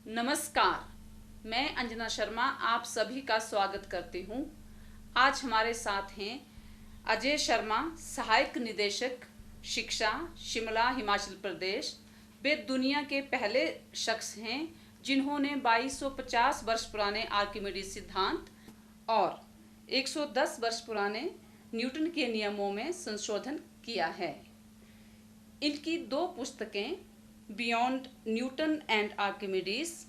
नमस्कार, मैं अंजना शर्मा आप सभी का स्वागत करती हूँ। आज हमारे साथ हैं अजय शर्मा, सहायक निदेशक शिक्षा, शिमला, हिमाचल प्रदेश। वे दुनिया के पहले शख्स हैं जिन्होंने 2250 वर्ष पुराने आर्किमिडीज सिद्धांत और 110 वर्ष पुराने न्यूटन के नियमों में संशोधन किया है। इनकी दो पुस्तकें बियॉन्ड न्यूटन एंड आर्किमिडीज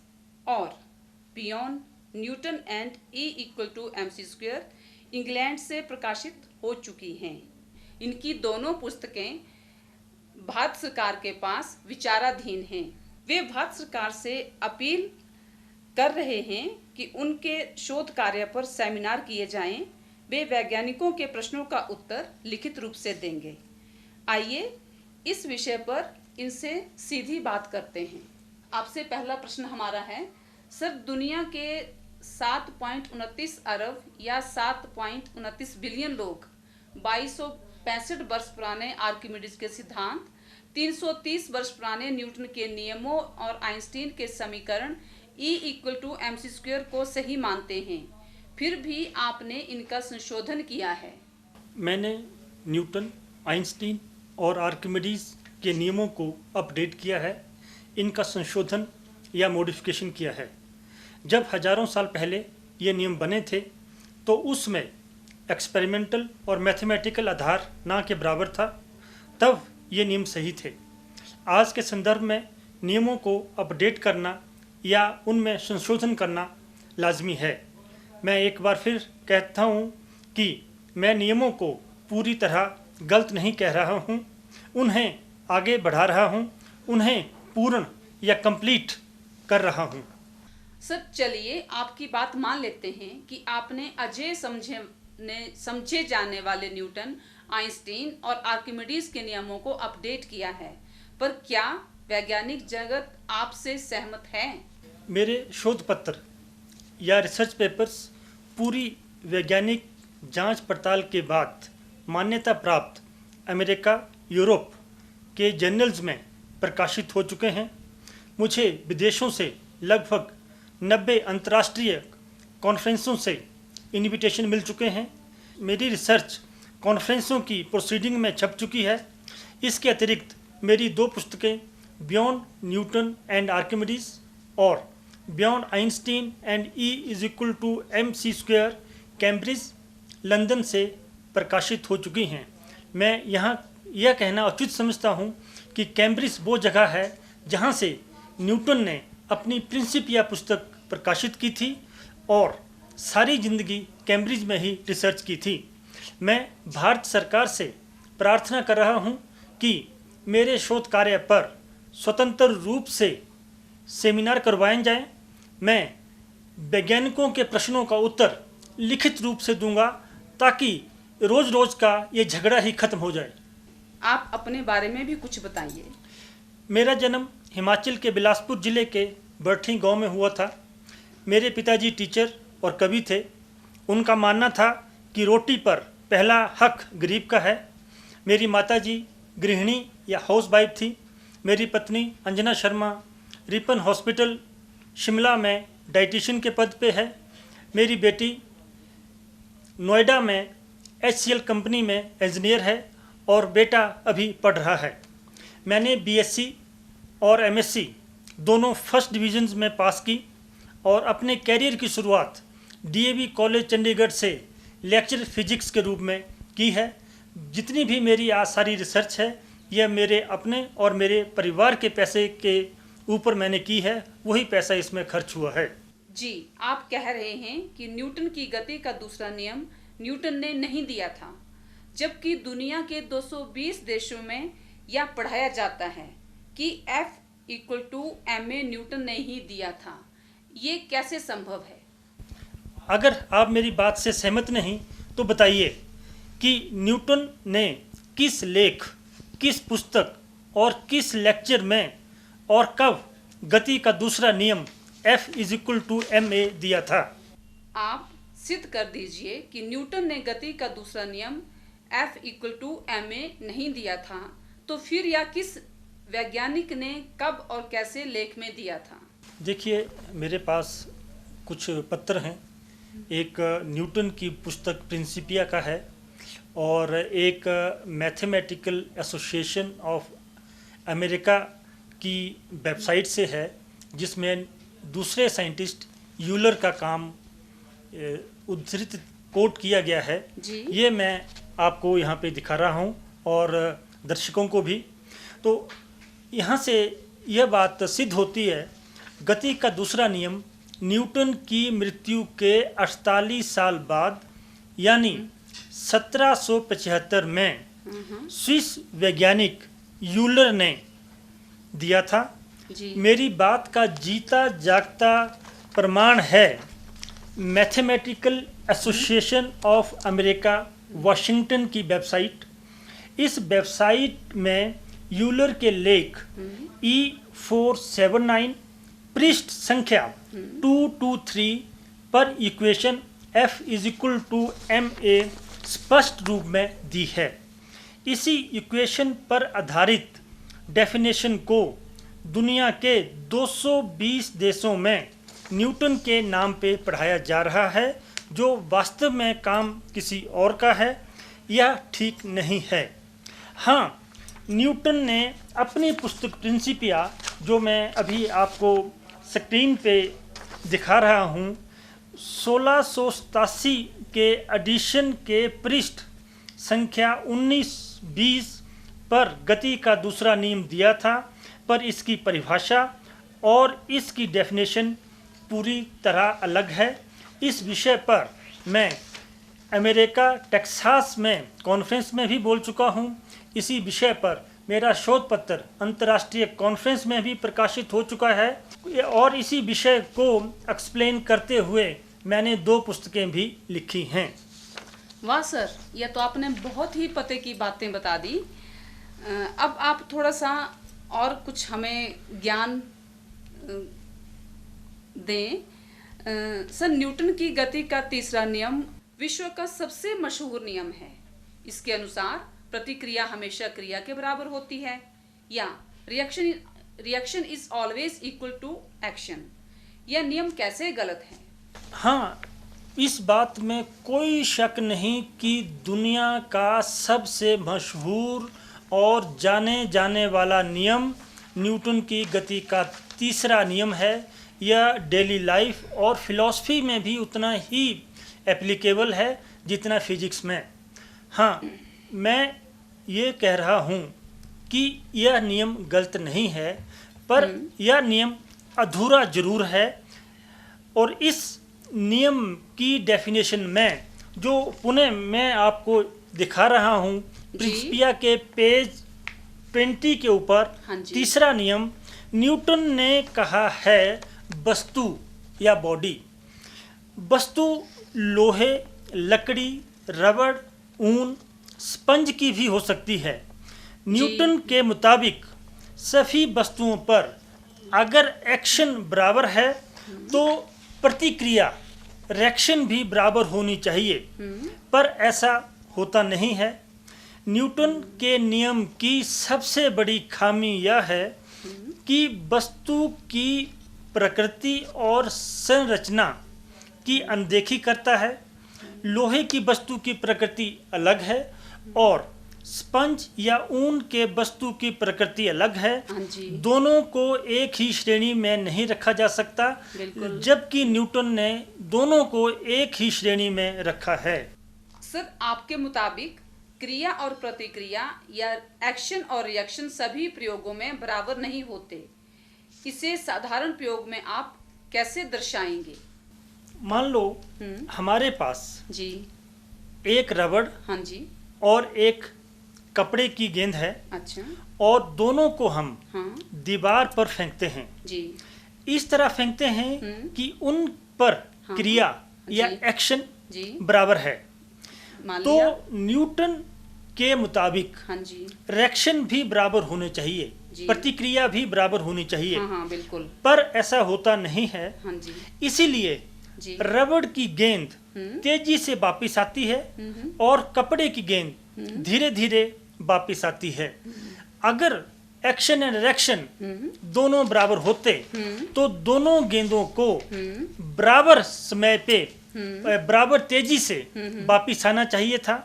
और beyond Newton and E=mc² England से प्रकाशित हो चुकी हैं। इनकी दोनों पुस्तकें भारत सरकार के पास विचाराधीन हैं। वे भारत सरकार से अपील कर रहे हैं कि उनके शोध कार्य पर सेमिनार किए जाएं। वे वैज्ञानिकों के प्रश्नों का उत्तर लिखित रूप से देंगे। आइए इस विषय पर इनसे सीधी बात करते हैं। आपसे पहला प्रश्न हमारा है, सर, दुनिया के 7.29 अरब या 7.29 बिलियन लोग 2265 वर्ष पुराने आर्किमिडीज के सिद्धांत, 330 वर्ष पुराने न्यूटन के नियमों और आइंस्टीन के समीकरण E=mc² को सही मानते हैं, फिर भी आपने इनका संशोधन किया है। मैंने न्यूटन, आइंस्टीन और आर्किमिडीज के नियमों को अपडेट किया है, इनका संशोधन या मॉडिफिकेशन किया है। जब हजारों साल पहले ये नियम बने थे तो उसमें एक्सपेरिमेंटल और मैथमेटिकल आधार ना के बराबर था, तब ये नियम सही थे। आज के संदर्भ में नियमों को अपडेट करना या उनमें संशोधन करना लाजमी है। मैं एक बार फिर कहता हूँ कि मैं नियमों को पूरी तरह गलत नहीं कह रहा हूँ, उन्हें आगे बढ़ा रहा हूँ, उन्हें पूर्ण या कंप्लीट कर रहा हूँ। सर, चलिए आपकी बात मान लेते हैं कि आपने अजय समझे जाने वाले न्यूटन, आइंस्टीन और आर्किमिडीज के नियमों को अपडेट किया है, पर क्या वैज्ञानिक जगत आपसे सहमत है? मेरे शोध पत्र या रिसर्च पेपर्स पूरी वैज्ञानिक जांच पड़ताल के बाद मान्यता प्राप्त अमेरिका, यूरोप के जर्नल्स में प्रकाशित हो चुके हैं। मुझे विदेशों से लगभग 90 अंतर्राष्ट्रीय कॉन्फ्रेंसों से इनविटेशन मिल चुके हैं। मेरी रिसर्च कॉन्फ्रेंसों की प्रोसीडिंग में छप चुकी है। इसके अतिरिक्त मेरी दो पुस्तकें बियॉन्ड न्यूटन एंड आर्किमिडीज और beyond Einstein and E=mc² Cambridge, London से प्रकाशित हो चुकी हैं। मैं यहाँ यह कहना उचित समझता हूँ कि कैम्ब्रिज वो जगह है जहाँ से न्यूटन ने अपनी प्रिंसिपिया पुस्तक प्रकाशित की थी और सारी ज़िंदगी कैम्ब्रिज में ही रिसर्च की थी। मैं भारत सरकार से प्रार्थना कर रहा हूँ कि मेरे शोध कार्य पर स्वतंत्र रूप से सेमिनार करवाए जाएं। मैं वैज्ञानिकों के प्रश्नों का उत्तर लिखित रूप से दूंगा ताकि रोज़ रोज़ का ये झगड़ा ही खत्म हो जाए। आप अपने बारे में भी कुछ बताइए। मेरा जन्म हिमाचल के बिलासपुर ज़िले के बरठी गांव में हुआ था। मेरे पिताजी टीचर और कवि थे। उनका मानना था कि रोटी पर पहला हक गरीब का है। मेरी माताजी गृहिणी या हाउस वाइफ थी। मेरी पत्नी अंजना शर्मा रिपन हॉस्पिटल शिमला में डाइटिशियन के पद पे है। मेरी बेटी नोएडा में HCL कंपनी में इंजीनियर है और बेटा अभी पढ़ रहा है। मैंने BSc और MSc दोनों फर्स्ट डिवीजन्स में पास की और अपने कैरियर की शुरुआत DAV कॉलेज चंडीगढ़ से लेक्चर फिजिक्स के रूप में की है। जितनी भी मेरी आज सारी रिसर्च है यह मेरे अपने और मेरे परिवार के पैसे के ऊपर मैंने की है, वही पैसा इसमें खर्च हुआ है। जी, आप कह रहे हैं कि न्यूटन की गति का दूसरा नियम न्यूटन ने नहीं दिया था, जबकि दुनिया के 220 देशों में यह पढ़ाया जाता है कि F=ma न्यूटन ने ही दिया था। ये कैसे संभव है? अगर आप मेरी बात से सहमत नहीं तो बताइए कि न्यूटन ने किस लेख, किस पुस्तक और किस लेक्चर में और कब गति का दूसरा नियम F=ma दिया था? आप सिद्ध कर दीजिए कि न्यूटन ने गति का दूसरा नियम F=ma नहीं दिया था, तो फिर यह किस वैज्ञानिक ने कब और कैसे लेख में दिया था? देखिए, मेरे पास कुछ पत्र हैं। एक न्यूटन की पुस्तक प्रिंसिपिया का है और एक मैथमेटिकल एसोसिएशन ऑफ अमेरिका की वेबसाइट से है, जिसमें दूसरे साइंटिस्ट यूलर का काम उद्धृत कोट किया गया है जी। ये मैं आपको यहाँ पे दिखा रहा हूँ और दर्शकों को भी। तो यहाँ से यह बात सिद्ध होती है, गति का दूसरा नियम न्यूटन की मृत्यु के 48 साल बाद यानी 1775 में स्विस वैज्ञानिक यूलर ने दिया था। जी। मेरी बात का जीता जागता प्रमाण है mathematical association of America Washington की वेबसाइट। इस वेबसाइट में यूलर के लेख E479 पृष्ठ संख्या 223 पर इक्वेशन F = ma स्पष्ट रूप में दी है। इसी इक्वेशन पर आधारित डेफिनेशन को दुनिया के 220 देशों में न्यूटन के नाम पे पढ़ाया जा रहा है, जो वास्तव में काम किसी और का है। यह ठीक नहीं है। हाँ, न्यूटन ने अपनी पुस्तक प्रिंसिपिया, जो मैं अभी आपको स्क्रीन पे दिखा रहा हूँ, 1687 के एडिशन के पृष्ठ संख्या 19-20 पर गति का दूसरा नियम दिया था, पर इसकी परिभाषा और इसकी डेफिनेशन पूरी तरह अलग है। इस विषय पर मैं अमेरिका टेक्सास में कॉन्फ्रेंस में भी बोल चुका हूँ। इसी विषय पर मेरा शोध पत्र अंतर्राष्ट्रीय कॉन्फ्रेंस में भी प्रकाशित हो चुका है और इसी विषय को एक्सप्लेन करते हुए मैंने 2 पुस्तकें भी लिखी हैं। वाह सर, यह तो आपने बहुत ही पते की बातें बता दी। अब आप थोड़ा सा और कुछ हमें ज्ञान दें। सर, न्यूटन की गति का तीसरा नियम विश्व का सबसे मशहूर नियम है। इसके अनुसार प्रतिक्रिया हमेशा क्रिया के बराबर होती है, या reaction is always equal to action. यह नियम कैसे गलत है? हाँ, इस बात में कोई शक नहीं कि दुनिया का सबसे मशहूर और जाने जाने वाला नियम न्यूटन की गति का तीसरा नियम है। यह डेली लाइफ और फिलॉसफी में भी उतना ही एप्लीकेबल है जितना फिजिक्स में। हाँ, मैं ये कह रहा हूँ कि यह नियम गलत नहीं है, पर यह नियम अधूरा जरूर है। और इस नियम की डेफिनेशन में जो पुनः मैं आपको दिखा रहा हूँ, प्रिंसिपिया के पेज 20 के ऊपर तीसरा नियम, न्यूटन ने कहा है वस्तु या बॉडी। वस्तु लोहे, लकड़ी, रबड़, ऊन, स्पंज की भी हो सकती है। न्यूटन के मुताबिक सभी वस्तुओं पर अगर एक्शन बराबर है तो प्रतिक्रिया रिएक्शन भी बराबर होनी चाहिए, पर ऐसा होता नहीं है। न्यूटन के नियम की सबसे बड़ी खामी यह है कि वस्तु की प्रकृति और संरचना की अनदेखी करता है। लोहे की वस्तु की प्रकृति अलग है और स्पंज या ऊन के वस्तु की प्रकृति अलग है। दोनों को एक ही श्रेणी में नहीं रखा जा सकता, जबकि न्यूटन ने दोनों को एक ही श्रेणी में रखा है। सर, आपके मुताबिक क्रिया और प्रतिक्रिया या एक्शन और रिएक्शन सभी प्रयोगों में बराबर नहीं होते। इसे साधारण प्रयोग में आप कैसे दर्शाएंगे? मान लो हमारे पास जी एक रबड़ हाँ जी और एक कपड़े की गेंद है। अच्छा। और दोनों को हम हाँ। दीवार पर फेंकते हैं जी। इस तरह फेंकते हैं कि उन पर हाँ। क्रिया या एक्शन जी बराबर है। तो लिया। न्यूटन के मुताबिक हाँ जी रिएक्शन भी बराबर होने चाहिए, प्रतिक्रिया भी बराबर होनी चाहिए। हाँ, बिल्कुल। पर ऐसा होता नहीं है। हाँ जी। इसीलिए रबड़ की गेंद तेजी से वापिस आती है और कपड़े की गेंद धीरे धीरे वापिस आती है। अगर एक्शन एंड रिएक्शन दोनों बराबर होते तो दोनों गेंदों को बराबर समय पे बराबर तेजी से वापिस आना चाहिए था।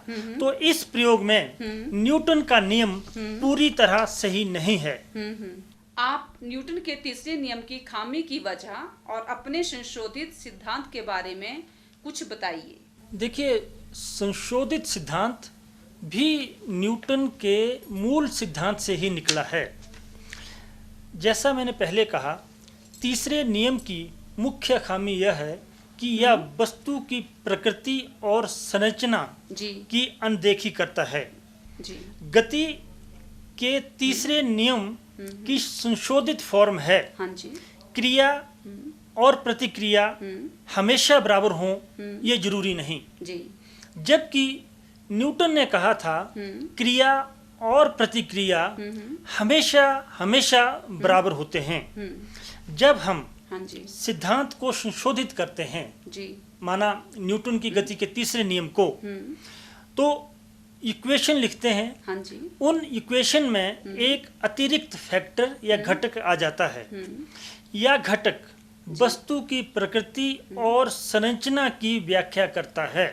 तो इस प्रयोग में न्यूटन का नियम पूरी तरह सही नहीं है। आप न्यूटन के तीसरे नियम की खामी की वजह और अपने संशोधित सिद्धांत के बारे में कुछ बताइए। देखिए, संशोधित सिद्धांत भी न्यूटन के मूल सिद्धांत से ही निकला है। जैसा मैंने पहले कहा, तीसरे नियम की मुख्य खामी यह है कि यह वस्तु की प्रकृति और संरचना की अनदेखी करता है। गति के तीसरे नियम की संशोधित फॉर्म है, क्रिया और प्रतिक्रिया हमेशा बराबर हों ये जरूरी नहीं। जबकि न्यूटन ने कहा था क्रिया और प्रतिक्रिया हमेशा हमेशा बराबर होते हैं। जब हम सिद्धांत को संशोधित करते हैं, माना न्यूटन की गति के तीसरे नियम को, तो इक्वेशन लिखते हैं। उन इक्वेशन में एक अतिरिक्त फैक्टर या घटक आ जाता है। यह घटक वस्तु की प्रकृति और संरचना की व्याख्या करता है।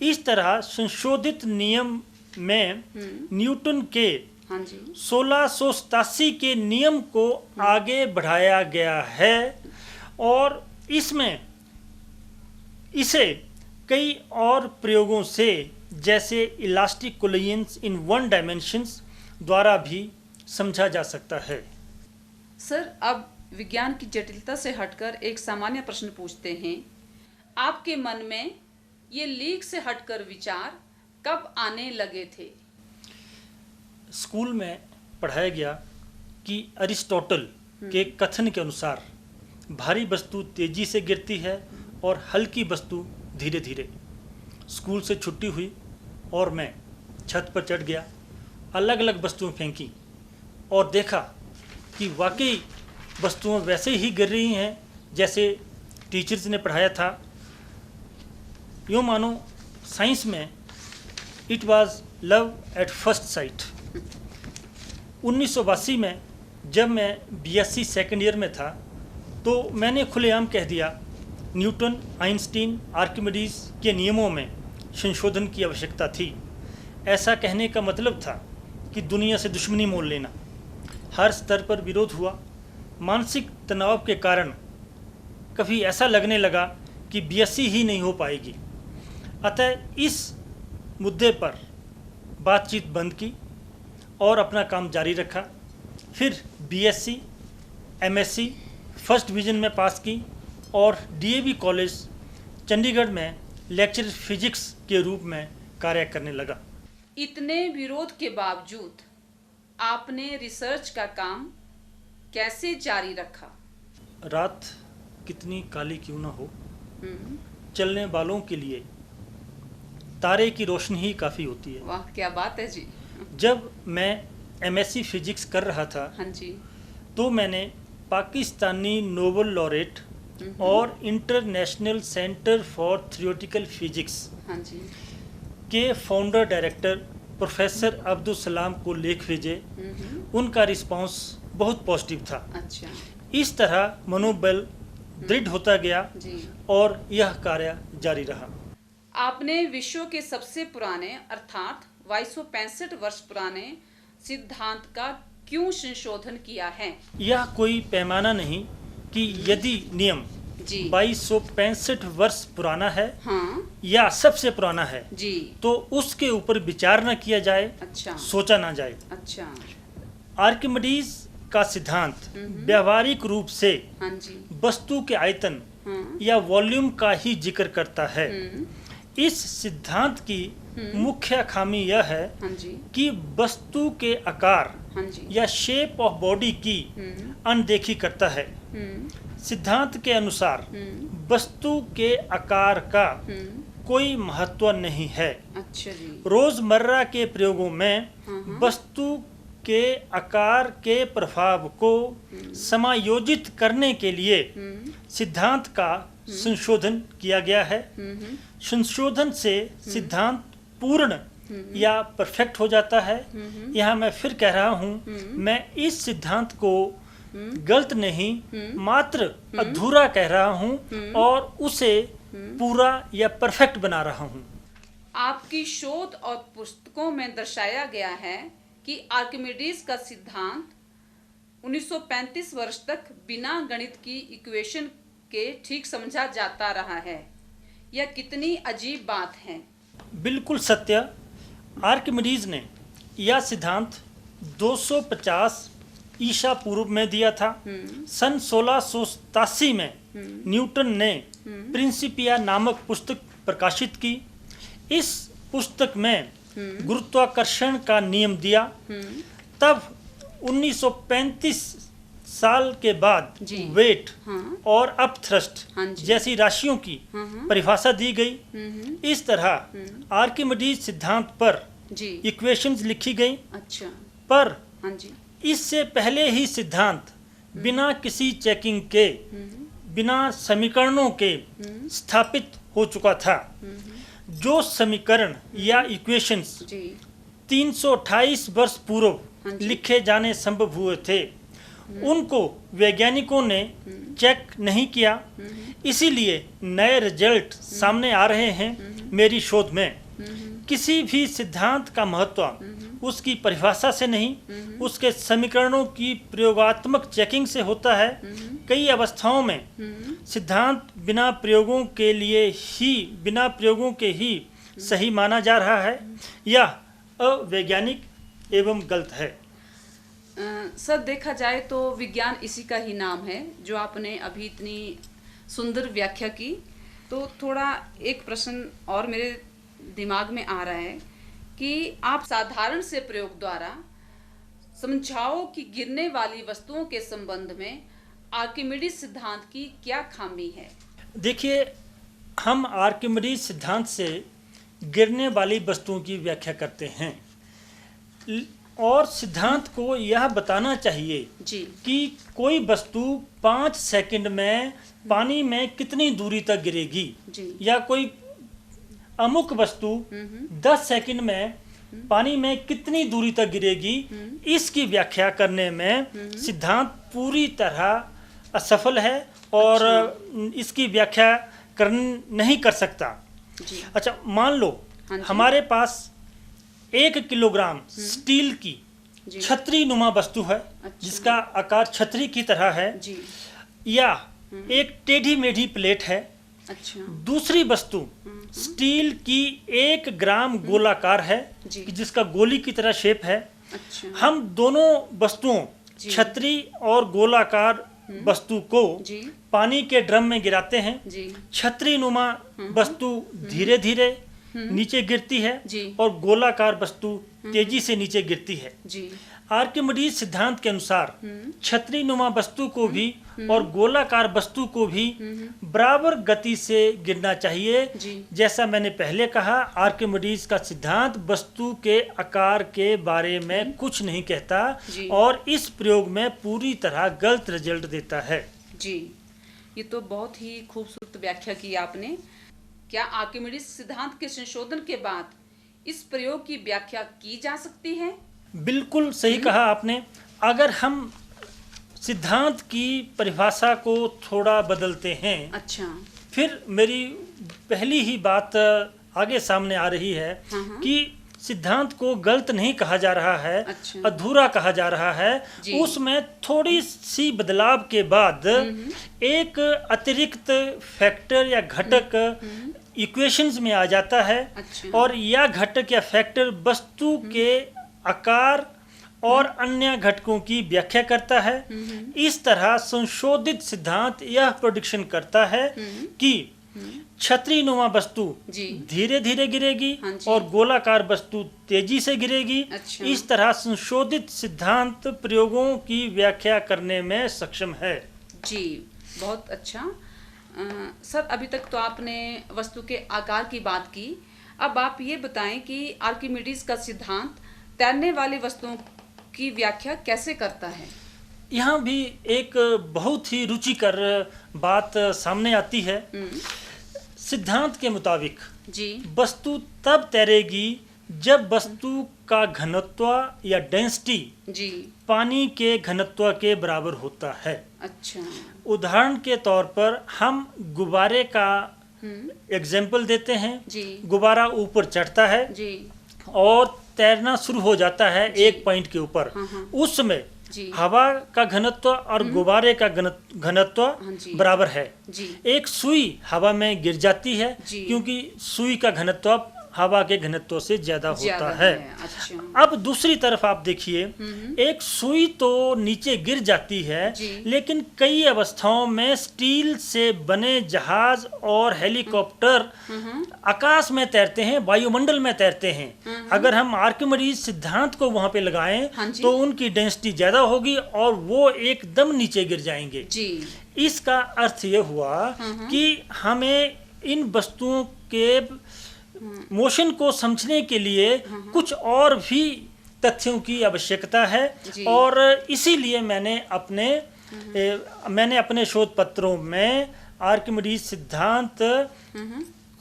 इस तरह संशोधित नियम में न्यूटन के 1687 के नियम को आगे बढ़ाया गया है और इसमें इसे कई और प्रयोगों से, जैसे elastic collisions in one dimensions द्वारा भी समझा जा सकता है। सर, अब विज्ञान की जटिलता से हटकर एक सामान्य प्रश्न पूछते हैं। आपके मन में ये लीक से हटकर विचार कब आने लगे थे? स्कूल में पढ़ाया गया कि अरिस्टोटल के कथन के अनुसार भारी वस्तु तेजी से गिरती है और हल्की वस्तु धीरे धीरे। स्कूल से छुट्टी हुई और मैं छत पर चढ़ गया, अलग अलग वस्तुएं फेंकी और देखा कि वाकई वस्तुएं वैसे ही गिर रही हैं जैसे टीचर्स ने पढ़ाया था। यूँ मानो साइंस में it was love at first sight. 1982 में जब मैं बीएससी सेकेंड ईयर में था तो मैंने खुलेआम कह दिया न्यूटन, आइंस्टीन, आर्किमिडीज के नियमों में संशोधन की आवश्यकता थी। ऐसा कहने का मतलब था कि दुनिया से दुश्मनी मोल लेना। हर स्तर पर विरोध हुआ। मानसिक तनाव के कारण कभी ऐसा लगने लगा कि बीएससी ही नहीं हो पाएगी। अतः इस मुद्दे पर बातचीत बंद की और अपना काम जारी रखा। फिर बीएससी, एमएससी फर्स्ट डिवीज़न में पास की और डीएवी कॉलेज चंडीगढ़ में लेक्चरर फिजिक्स के रूप में कार्य करने लगा। इतने विरोध के बावजूद आपने रिसर्च का काम कैसे जारी रखा? रात कितनी काली क्यों ना हो, चलने वालों के लिए तारे की रोशनी ही काफ़ी होती है। वाह, क्या बात है जी। जब मैं एमएससी फिजिक्स कर रहा था तो मैंने पाकिस्तानी नोबेल लॉरेट और international centre for theoretical physics के founder director professor Abdul Salam को लेख भेजे। उनका रिस्पांस बहुत पॉजिटिव था। अच्छा। इस तरह मनोबल दृढ़ होता गया और यह कार्य जारी रहा। आपने विश्व के सबसे पुराने अर्थात 2265 वर्ष पुराने सिद्धांत का क्यों संशोधन किया है? यह कोई पैमाना नहीं कि यदि नियम 2265 वर्ष पुराना है या सबसे पुराना है तो उसके ऊपर विचार न किया जाए। अच्छा। सोचा ना जाए। अच्छा। आर्किमिडीज का सिद्धांत व्यावहारिक रूप से वस्तु के आयतन या वॉल्यूम का ही जिक्र करता है। इस सिद्धांत की मुख्य खामी यह है कि वस्तु के आकार या शेप ऑफ बॉडी की अनदेखी करता है। सिद्धांत के अनुसार वस्तु के आकार का कोई महत्व नहीं है। अच्छा जी। रोजमर्रा के प्रयोगों में वस्तु के आकार के प्रभाव को समायोजित करने के लिए सिद्धांत का संशोधन किया गया है। संशोधन से सिद्धांत पूर्ण या परफेक्ट हो जाता है। यहाँ मैं फिर कह रहा हूँ, मैं इस सिद्धांत को गलत नहीं मात्र अधूरा कह रहा हूँ और उसे पूरा या परफेक्ट बना रहा हूँ। आपकी शोध और पुस्तकों में दर्शाया गया है कि आर्किमिडीज का सिद्धांत 1935 वर्ष तक बिना गणित की इक्वेशन के ठीक समझा जाता रहा है। यह कितनी अजीब बात है। बिल्कुल सत्य। आर्किमिडीज ने यह सिद्धांत 250 ईसा पूर्व में दिया था। सन 1687 में न्यूटन ने प्रिंसिपिया नामक पुस्तक प्रकाशित की। इस पुस्तक में गुरुत्वाकर्षण का नियम दिया। तब 1935 साल के बाद वेट और अपथ्रस्ट जैसी राशियों की परिभाषा दी गई। इस तरह आर्किमिडीज सिद्धांत पर इक्वेशंस लिखी गई। अच्छा। पर हाँ जी। इससे पहले ही सिद्धांत बिना किसी चेकिंग के, बिना समीकरणों के स्थापित हो चुका था। जो समीकरण या इक्वेशंस 328 वर्ष पूर्व लिखे जाने संभव हुए थे, उनको वैज्ञानिकों ने चेक नहीं किया। इसीलिए नए रिजल्ट सामने आ रहे हैं। मेरी शोध में किसी भी सिद्धांत का महत्व उसकी परिभाषा से नहीं, उसके समीकरणों की प्रयोगात्मक चेकिंग से होता है। कई अवस्थाओं में सिद्धांत बिना प्रयोगों के ही सही माना जा रहा है। यह अवैज्ञानिक एवं गलत है। सर, देखा जाए तो विज्ञान इसी का ही नाम है, जो आपने अभी इतनी सुंदर व्याख्या की। तो थोड़ा एक प्रश्न और मेरे दिमाग में आ रहा है कि आप साधारण से प्रयोग द्वारा समझाओ कि गिरने वाली वस्तुओं के संबंध में आर्किमिडीज सिद्धांत की क्या खामी है। देखिए, हम आर्किमिडीज सिद्धांत से गिरने वाली वस्तुओं की व्याख्या करते हैं और सिद्धांत को यह बताना चाहिए कि कोई वस्तु 5 सेकंड में पानी में कितनी दूरी तक गिरेगी, या कोई अमुक वस्तु 10 सेकंड में पानी में कितनी दूरी तक गिरेगी। इसकी व्याख्या करने में सिद्धांत पूरी तरह असफल है और इसकी व्याख्या नहीं कर सकता। अच्छा, मान लो हमारे पास 1 किलोग्राम स्टील की छतरी नुमा वस्तु है, जिसका आकार छतरी की तरह है, या एक टेढ़ी मेढ़ी प्लेट है। अच्छा। दूसरी वस्तु स्टील की 1 ग्राम गोलाकार है, जिसका गोली की तरह शेप है। अच्छा। हम दोनों वस्तुओं, छतरी और गोलाकार वस्तु को पानी के ड्रम में गिराते हैं। छतरी नुमा वस्तु धीरे धीरे नीचे गिरती है और गोलाकार वस्तु तेजी से नीचे गिरती है। आर्किमिडीज सिद्धांत के अनुसार छतरी नुमा वस्तु को भी और गोलाकार वस्तु को भी बराबर गति से गिरना चाहिए। जैसा मैंने पहले कहा, आर्किमिडीज का सिद्धांत वस्तु के आकार के बारे में कुछ नहीं कहता और इस प्रयोग में पूरी तरह गलत रिजल्ट देता है। जी, ये तो बहुत ही खूबसूरत व्याख्या की आपने। क्या आर्किमिडीज सिद्धांत के संशोधन के बाद इस प्रयोग की व्याख्या की जा सकती है? बिल्कुल सही कहा आपने। अगर हम सिद्धांत की परिभाषा को थोड़ा बदलते हैं, अच्छा, फिर मेरी पहली ही बात आगे सामने आ रही है कि सिद्धांत को गलत नहीं कहा जा रहा है, अच्छा, अधूरा कहा जा रहा है। उसमें थोड़ी सी बदलाव के बाद एक अतिरिक्त फैक्टर या घटक इक्वेशंस में आ जाता है। अच्छा। और यह घटक या फैक्टर वस्तु के आकार और अन्य घटकों की व्याख्या करता है। इस तरह संशोधित सिद्धांत यह प्रेडिक्शन करता है कि छतरी नुमा वस्तु धीरे धीरे गिरेगी और गोलाकार वस्तु तेजी से गिरेगी। अच्छा। इस तरह संशोधित सिद्धांत प्रयोगों की व्याख्या करने में सक्षम है। जी, बहुत अच्छा। सर, अभी तक तो आपने वस्तु के आकार की बात की। अब आप ये बताएं कि आर्किमिडीज का सिद्धांत तैरने वाली वस्तुओं की व्याख्या कैसे करता है? यहाँ भी एक बहुत ही रुचिकर बात सामने आती है। सिद्धांत के मुताबिक वस्तु तब तैरेगी जब वस्तु का घनत्व या डेंसिटी जी। पानी के घनत्व के बराबर होता है। अच्छा। उदाहरण के तौर पर हम गुब्बारे का एग्जाम्पल देते हैं। जी। गुब्बारा ऊपर चढ़ता है जी। और तैरना शुरू हो जाता है एक पॉइंट के ऊपर। उस समय जी। हवा का घनत्व और गुब्बारे का घनत्व बराबर है। जी। एक सुई हवा में गिर जाती है क्योंकि सुई का घनत्व हवा के घनत्व से ज्यादा होता है। अच्छा। अब दूसरी तरफ आप देखिए, एक सुई तो नीचे गिर जाती है, लेकिन कई अवस्थाओं में स्टील से बने जहाज और हेलीकॉप्टर आकाश में तैरते हैं, वायुमंडल में तैरते हैं। अगर हम आर्किमिडीज सिद्धांत को वहां पे लगाएं तो उनकी डेंसिटी ज्यादा होगी और वो एकदम नीचे गिर जाएंगे। जी। इसका अर्थ ये हुआ कि हमें इन वस्तुओं के मोशन को समझने के लिए कुछ और भी तथ्यों की आवश्यकता है और इसीलिए मैंने अपने शोध पत्रों में आर्किमिडीज सिद्धांत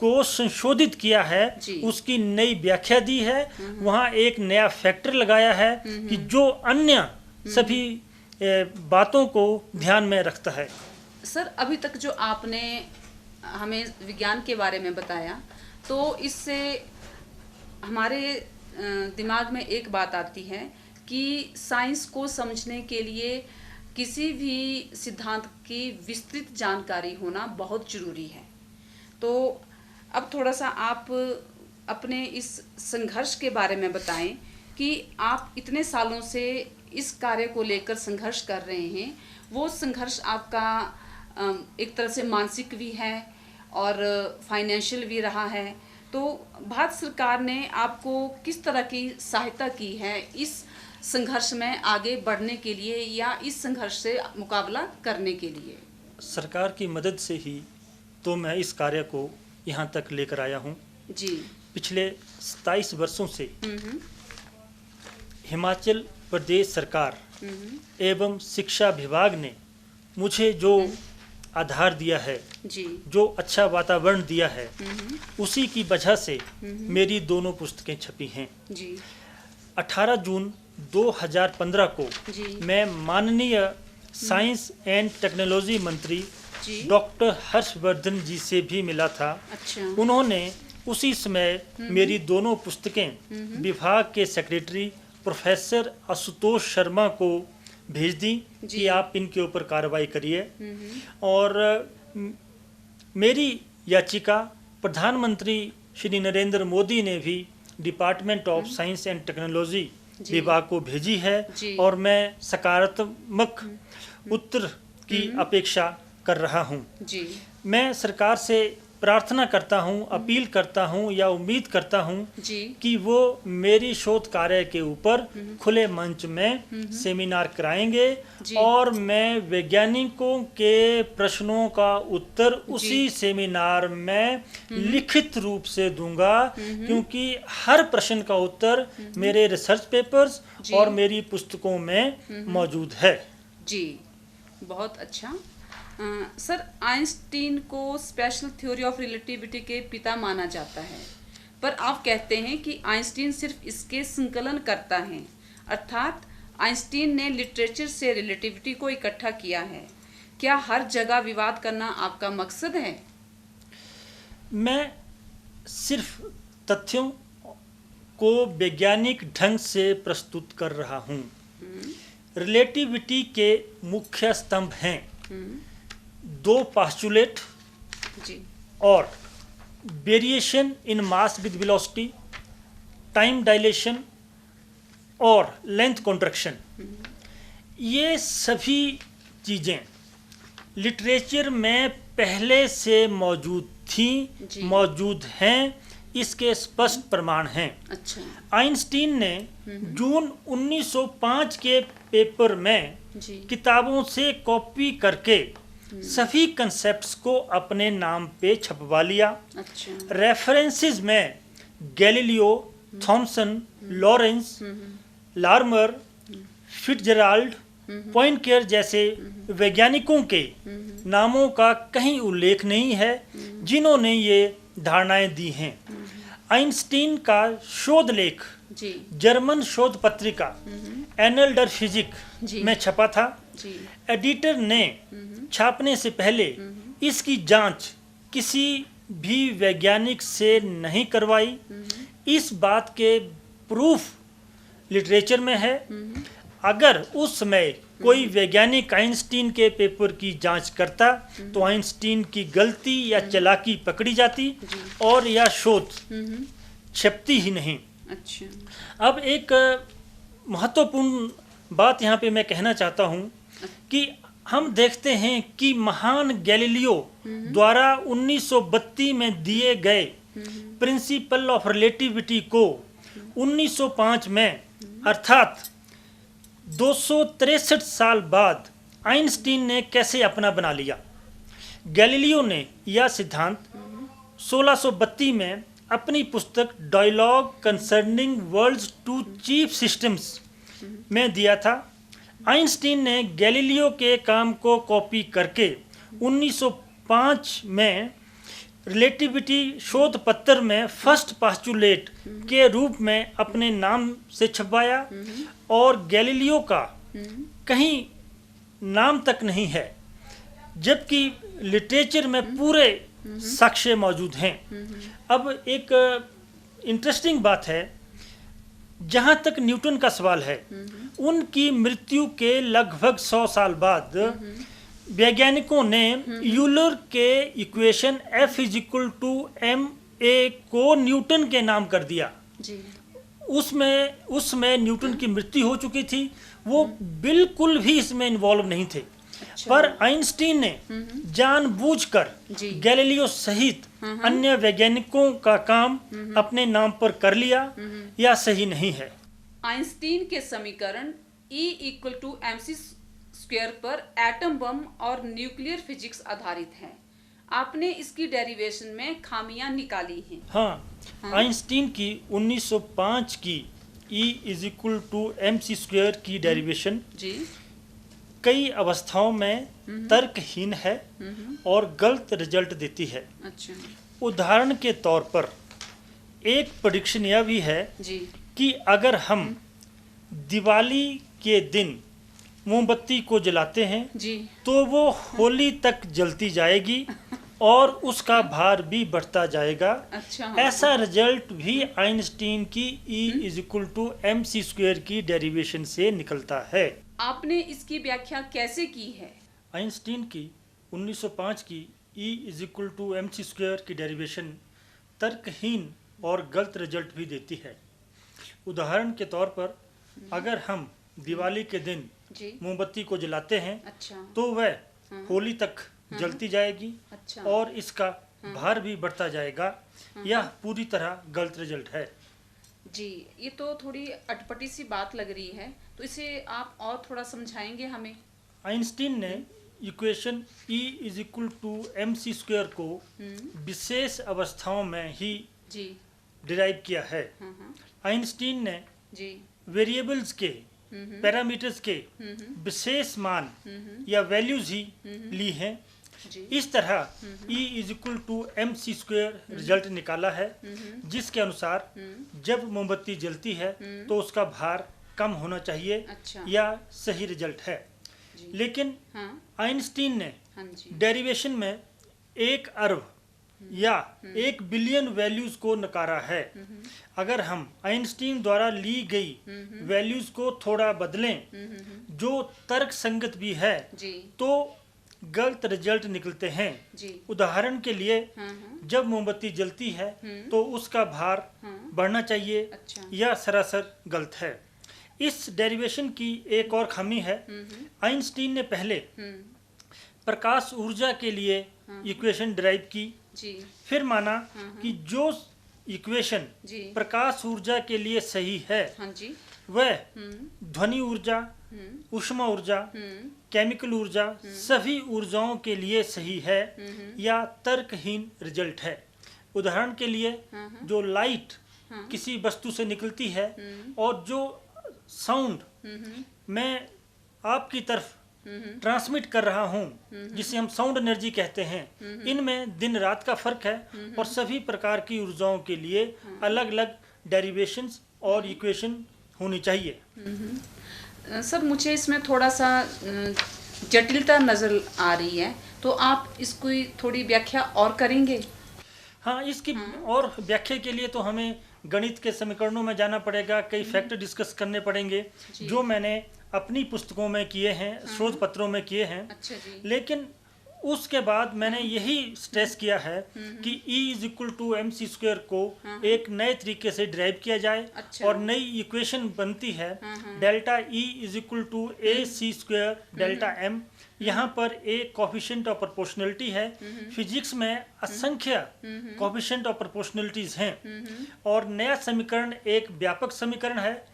को संशोधित किया है, उसकी नई व्याख्या दी है, वहाँ एक नया फैक्टर लगाया है कि जो अन्य सभी बातों को ध्यान में रखता है। सर, अभी तक जो आपने हमें विज्ञान के बारे में बताया, तो इससे हमारे दिमाग में एक बात आती है कि साइंस को समझने के लिए किसी भी सिद्धांत की विस्तृत जानकारी होना बहुत ज़रूरी है। तो अब थोड़ा सा आप अपने इस संघर्ष के बारे में बताएं कि आप इतने सालों से इस कार्य को लेकर संघर्ष कर रहे हैं। वो संघर्ष आपका एक तरह से मानसिक भी है और फाइनेंशियल भी रहा है। तो भारत सरकार ने आपको किस तरह की सहायता की है इस संघर्ष में आगे बढ़ने के लिए या इस संघर्ष से मुकाबला करने के लिए? सरकार की मदद से ही तो मैं इस कार्य को यहाँ तक लेकर आया हूँ। जी। पिछले 27 वर्षों से हिमाचल प्रदेश सरकार एवं शिक्षा विभाग ने मुझे जो आधार दिया है, जो अच्छा वातावरण दिया है, उसी की वजह से मेरी दोनों पुस्तकें छपी हैं। 18 जून 2015 को मैं माननीय साइंस एंड टेक्नोलॉजी मंत्री डॉक्टर हर्षवर्धन जी से भी मिला था। अच्छा। उन्होंने उसी समय मेरी दोनों पुस्तकें विभाग के सेक्रेटरी प्रोफेसर आशुतोष शर्मा को भेज दी कि आप इनके ऊपर कार्रवाई करिए और मेरी याचिका प्रधानमंत्री श्री नरेंद्र मोदी ने भी department of science and technology विभाग को भेजी है और मैं सकारात्मक उत्तर की अपेक्षा कर रहा हूं। मैं सरकार से प्रार्थना करता हूं, अपील करता हूं या उम्मीद करता हूं कि वो मेरी शोध कार्य के ऊपर खुले मंच में सेमिनार कराएंगे और मैं वैज्ञानिकों के प्रश्नों का उत्तर उसी सेमिनार में लिखित रूप से दूंगा, क्योंकि हर प्रश्न का उत्तर मेरे रिसर्च पेपर्स और मेरी पुस्तकों में मौजूद है। जी, बहुत अच्छा। सर, आइंस्टीन को स्पेशल थ्योरी ऑफ रिलेटिविटी के पिता माना जाता है, पर आप कहते हैं कि आइंस्टीन सिर्फ इसके संकलन करता है, अर्थात आइंस्टीन ने लिटरेचर से रिलेटिविटी को इकट्ठा किया है। क्या हर जगह विवाद करना आपका मकसद है? मैं सिर्फ तथ्यों को वैज्ञानिक ढंग से प्रस्तुत कर रहा हूँ। रिलेटिविटी के मुख्य स्तंभ हैं 2 पोस्टुलेट और variation in mass with velocity, time dilation और लेंथ कॉन्ट्रैक्शन। ये सभी चीज़ें लिटरेचर में पहले से मौजूद थी, मौजूद हैं, इसके स्पष्ट प्रमाण हैं। अच्छा। आइंस्टीन ने जून 1905 के पेपर में किताबों से कॉपी करके सभी कंसेप्ट्स को अपने नाम पे छपवा लिया। अच्छा। रेफरेंसेस में Galileo, Thomson, Lorentz, Larmor, Fitzgerald, Poincare जैसे वैज्ञानिकों के नामों का कहीं उल्लेख नहीं है जिन्होंने ये धारणाएं दी हैं। आइंस्टीन का शोध लेख जी जर्मन शोध पत्रिका एनल डर फिजिक जी में छपा था। जी एडिटर ने छापने से पहले इसकी जांच किसी भी वैज्ञानिक से नहीं करवाई। इस बात के प्रूफ लिटरेचर में है। अगर उस समय कोई वैज्ञानिक आइंस्टीन के पेपर की जांच करता तो आइंस्टीन की गलती या चालाकी पकड़ी जाती और यह शोध छपती ही नहीं। अच्छा। अब एक महत्वपूर्ण बात यहाँ पे मैं कहना चाहता हूँ कि हम देखते हैं कि महान गैलीलियो द्वारा 1932 में दिए गए प्रिंसिपल ऑफ रिलेटिविटी को 1905 में अर्थात 263 साल बाद आइंस्टीन ने कैसे अपना बना लिया। गैलीलियो ने यह सिद्धांत 1632 में अपनी पुस्तक dialogue concerning worlds two chief systems में दिया था। आइंस्टीन ने गैलीलियो के काम को कॉपी करके 1905 में रिलेटिविटी शोध पत्र में फर्स्ट पास्चुलेट के रूप में अपने नाम से छपवाया और गैलीलियो का कहीं नाम तक नहीं है, जबकि लिटरेचर में पूरे साक्ष्य मौजूद हैं। अब एक इंटरेस्टिंग बात है, जहाँ तक न्यूटन का सवाल है, उनकी मृत्यु के लगभग 100 साल बाद वैज्ञानिकों ने यूलर के इक्वेशन F = ma को न्यूटन के नाम कर दिया। जी उसमें न्यूटन की मृत्यु हो चुकी थी, वो बिल्कुल भी इसमें इन्वॉल्व नहीं थे। अच्छा। पर आइंस्टीन ने जानबूझकर जी गैलीलियो सहित अन्य वैज्ञानिकों का काम अपने नाम पर कर लिया। यह सही नहीं है। आइंस्टीन के समीकरण E = mc² पर एटम बम और न्यूक्लियर फिजिक्स आधारित है। आपने इसकी डेरिवेशन में खामियां निकाली हैं। हाँ, आइंस्टीन की 1905 की E = mc² की डेरिवेशन जी कई अवस्थाओं में तर्कहीन है और गलत रिजल्ट देती है। अच्छा। उदाहरण के तौर पर एक प्रेडिक्शन यह भी है जी कि अगर हम दिवाली के दिन मोमबत्ती को जलाते हैं जी तो वो होली तक जलती जाएगी और उसका भार भी बढ़ता जाएगा। अच्छा। ऐसा रिजल्ट भी आइंस्टीन की E = mc² की डेरिवेशन से निकलता है। आपने इसकी व्याख्या कैसे की है? आइंस्टीन की 1905 की E = mc² की डेरिवेशन तर्कहीन और गलत रिजल्ट भी देती है। उदाहरण के तौर पर अगर हम दिवाली के दिन जी मोमबत्ती को जलाते हैं अच्छा। तो वह होली तक जलती जाएगी अच्छा। और इसका भार भी बढ़ता जाएगा। यह पूरी तरह गलत रिजल्ट है। जी, ये तो थोड़ी अटपटी सी बात लग रही है, तो इसे आप और थोड़ा समझाएंगे हमें? आइंस्टीन ने इक्वेशन E = mc² को विशेष अवस्थाओं में ही जी डिराइव किया है। आइंस्टीन ने जी वेरिएबल्स के पैरामीटर्स के विशेष मान या वैल्यूज ही ली हैं। जी इस तरह E = mc² रिजल्ट निकाला है, जिसके अनुसार जब मोमबत्ती जलती है तो उसका भार कम होना चाहिए। अच्छा। यह सही रिजल्ट है। जी। लेकिन हाँ आइंस्टीन ने हाँ जी डेरिवेशन में 1 अरब या 1 बिलियन वैल्यूज को नकारा है। अगर हम आइंस्टीन द्वारा ली गई वैल्यूज को थोड़ा बदलें जो तर्क संगत भी है जी तो गलत रिजल्ट निकलते हैं। जी उदाहरण के लिए हाँ जब मोमबत्ती जलती है तो उसका भार बढ़ना चाहिए। अच्छा। यह सरासर गलत है। इस डेरिवेशन की एक और खामी है। आइंस्टीन ने पहले प्रकाश ऊर्जा के लिए इक्वेशन डिराइव की, जी फिर माना कि जो इक्वेशन जी प्रकाश ऊर्जा के लिए सही है हाँ जी वह ध्वनि ऊर्जा, ऊष्मा ऊर्जा, केमिकल ऊर्जा सभी ऊर्जाओं के लिए सही है। या तर्कहीन रिजल्ट है। उदाहरण के लिए जो लाइट किसी वस्तु से निकलती है और जो साउंड मैं आपकी तरफ ट्रांसमिट कर रहा हूँ, जिसे हम साउंड एनर्जी कहते हैं, इनमें दिन रात का फर्क है और सभी प्रकार की ऊर्जाओं के लिए अलग अलग डेरिवेशंस और इक्वेशन होनी चाहिए। सर मुझे इसमें थोड़ा सा जटिलता नज़र आ रही है, तो आप इसको थोड़ी व्याख्या और करेंगे? हाँ, इसकी और व्याख्या के लिए तो हमें गणित के समीकरणों में जाना पड़ेगा, कई फैक्टर डिस्कस करने पड़ेंगे जो मैंने अपनी पुस्तकों में किए हैं, शोध पत्रों में किए हैं। अच्छा जी। लेकिन उसके बाद मैंने यही स्ट्रेस किया है कि E=mc² को एक नए तरीके से ड्राइव किया जाए। अच्छा। और नई इक्वेशन बनती है डेल्टा E=ac² डेल्टा m। यहाँ पर एक कोफिशिएंट ऑफ प्रोपोर्शनलिटी है। फिजिक्स में असंख्य कोफिशिएंट ऑफ प्रोपोर्शनलिटीज हैं और नया समीकरण एक व्यापक समीकरण है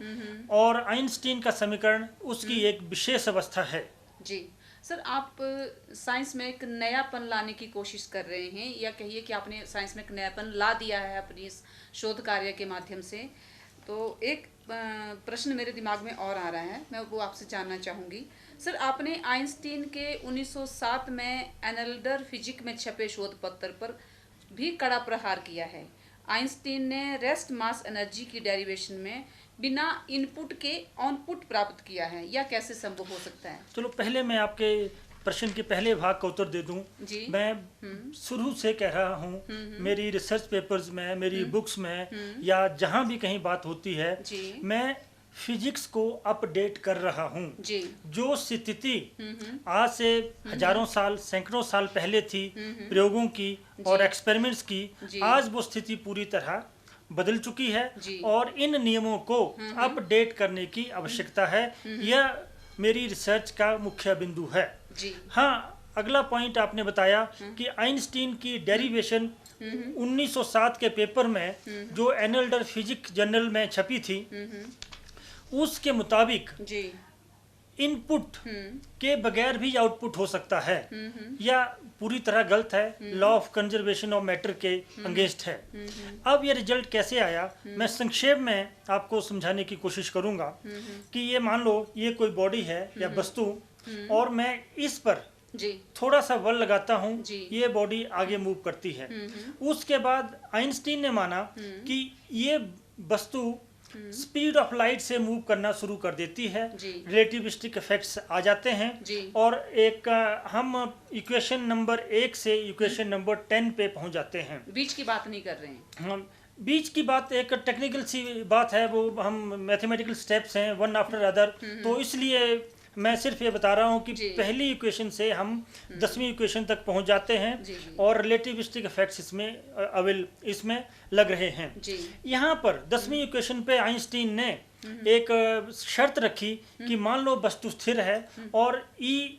और आइंस्टीन का समीकरण उसकी एक विशेष अवस्था है। जी सर, आप साइंस में एक नयापन लाने की कोशिश कर रहे हैं, या कहिए कि आपने साइंस में एक नयापन ला दिया है अपनी इस शोध कार्य के माध्यम से। तो एक प्रश्न मेरे दिमाग में और आ रहा है, मैं वो आपसे जानना चाहूँगी। सर, आपने आइंस्टीन के 1907 में एनल्डर फिजिक में छपे शोध पत्र पर भी कड़ा प्रहार किया है। आइंस्टीन ने रेस्ट मास एनर्जी की डेरिवेशन में बिना इनपुट के आउटपुट प्राप्त किया है, या कैसे संभव हो सकता है? चलो पहले मैं आपके प्रश्न के पहले भाग का उत्तर दे दूं। मैं शुरू से कह रहा हूं, मेरी रिसर्च पेपर्स में, मेरी बुक्स में या जहां भी कहीं बात होती है, मैं फिजिक्स को अपडेट कर रहा हूं। जो स्थिति आज से हजारों साल, सैकड़ों साल पहले थी प्रयोगों की और एक्सपेरिमेंट्स की, आज वो स्थिति पूरी तरह बदल चुकी है और इन नियमों को अपडेट करने की आवश्यकता है। यह मेरी रिसर्च का मुख्य बिंदु है। हाँ, अगला पॉइंट आपने बताया कि आइंस्टीन की डेरिवेशन 1907 के पेपर में जो एनल्डर फिजिक्स जर्नल में छपी थी, उसके मुताबिक इनपुट के बगैर भी आउटपुट हो सकता है, या पूरी तरह गलत है, law of conservation of matter के अगेंस्ट है। अब ये रिजल्ट कैसे आया, मैं संक्षेप में आपको समझाने की कोशिश करूंगा कि ये मान लो ये कोई बॉडी है या वस्तु, और मैं इस पर थोड़ा सा बल लगाता हूँ, ये बॉडी आगे मूव करती है। उसके बाद आइंस्टीन ने माना कि ये वस्तु स्पीड ऑफ लाइट से मूव करना शुरू कर देती है, रिलेटिविस्टिक इफेक्ट्स आ जाते हैं और एक हम इक्वेशन नंबर 1 से इक्वेशन नंबर 10 पे पहुंच जाते हैं। बीच की बात नहीं कर रहे हैं हम, बीच की बात एक टेक्निकल सी बात है, वो हम मैथमेटिकल स्टेप्स हैं वन आफ्टर अदर, तो इसलिए मैं सिर्फ ये बता रहा हूँ कि पहली इक्वेशन से हम 10वीं इक्वेशन तक पहुंच जाते हैं और रिलेटिविस्टिक इफेक्ट्स इसमें लग रहे हैं। यहाँ पर 10वीं इक्वेशन पे आइंस्टीन ने एक शर्त रखी कि मान लो वस्तु स्थिर है और E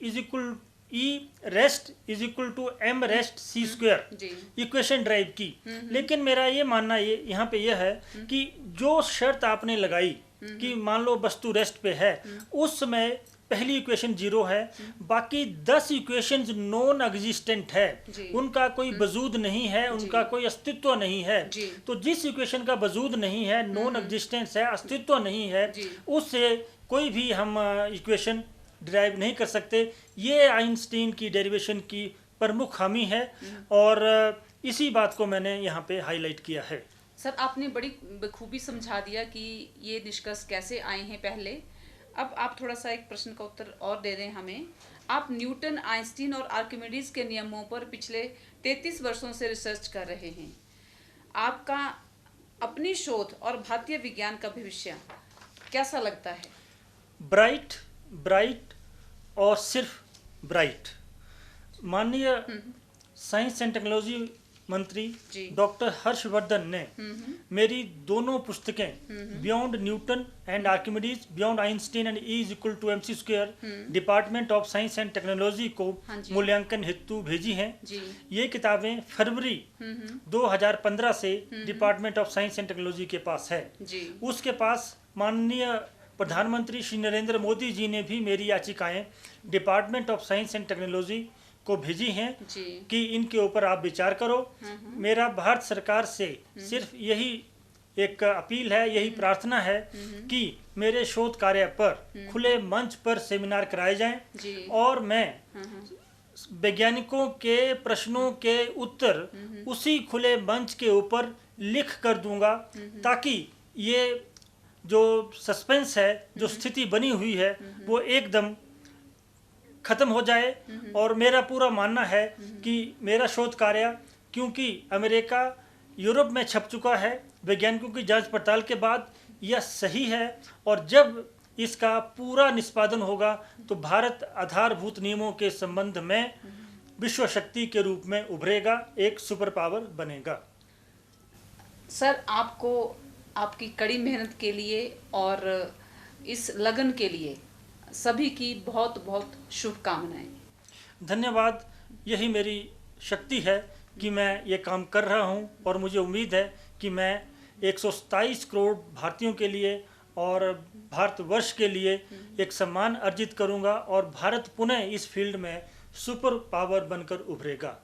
rest = m rest c² equation drive की। लेकिन मेरा ये मानना यहाँ पे यह है कि जो शर्त आपने लगाई कि मान लो वस्तु रेस्ट पे है, उस समय पहली इक्वेशन 0 है, बाकी 10 इक्वेशंस नॉन एग्जिस्टेंट है, उनका कोई वजूद नहीं है, उनका कोई अस्तित्व नहीं है। तो जिस इक्वेशन का वजूद नहीं है, नॉन एग्जिस्टेंस है, अस्तित्व नहीं है, उससे कोई भी हम इक्वेशन ड्राइव नहीं कर सकते। ये आइंस्टीन की डेरिवेशन की प्रमुख खामी है और इसी बात को मैंने यहाँ पे हाईलाइट किया है। सर, आपने बड़ी बखूबी समझा दिया कि ये निष्कर्ष कैसे आए हैं पहले। अब आप थोड़ा सा एक प्रश्न का उत्तर और दे दें हमें। आप न्यूटन, आइंस्टीन और आर्किमिडीज के नियमों पर पिछले 33 वर्षों से रिसर्च कर रहे हैं। आपका अपनी शोध और भारतीय विज्ञान का भविष्य कैसा लगता है? ब्राइट और सिर्फ ब्राइट। माननीय साइंस एंड टेक्नोलॉजी मंत्री डॉक्टर हर्षवर्धन ने मेरी दोनों पुस्तकें beyond Newton and Archimedes, beyond Einstein and E=mc², department of science and technology को मूल्यांकन हेतु भेजी हैं। ये किताबें फरवरी 2015 से department of science and technology के पास है। उसके पास माननीय प्रधानमंत्री श्री नरेंद्र मोदी जी ने भी मेरी याचिकाएं department of science and technology को भेजी हैं कि इनके ऊपर आप विचार करो। मेरा भारत सरकार से सिर्फ यही एक अपील है, यही प्रार्थना है कि मेरे शोध कार्य पर खुले मंच पर सेमिनार कराए जाएं जी। और मैं वैज्ञानिकों के प्रश्नों के उत्तर उसी खुले मंच के ऊपर लिख कर दूंगा, ताकि ये जो सस्पेंस है, जो स्थिति बनी हुई है, वो एकदम ख़त्म हो जाए। और मेरा पूरा मानना है कि मेरा शोध कार्य, क्योंकि अमेरिका यूरोप में छप चुका है, वैज्ञानिकों की जांच पड़ताल के बाद यह सही है, और जब इसका पूरा निष्पादन होगा तो भारत आधारभूत नियमों के संबंध में विश्व शक्ति के रूप में उभरेगा, एक सुपर पावर बनेगा। सर, आपको आपकी कड़ी मेहनत के लिए और इस लगन के लिए सभी की बहुत बहुत शुभकामनाएं। धन्यवाद। यही मेरी शक्ति है कि मैं ये काम कर रहा हूँ, और मुझे उम्मीद है कि मैं 127 करोड़ भारतीयों के लिए और भारतवर्ष के लिए एक सम्मान अर्जित करूँगा, और भारत पुनः इस फील्ड में सुपर पावर बनकर उभरेगा।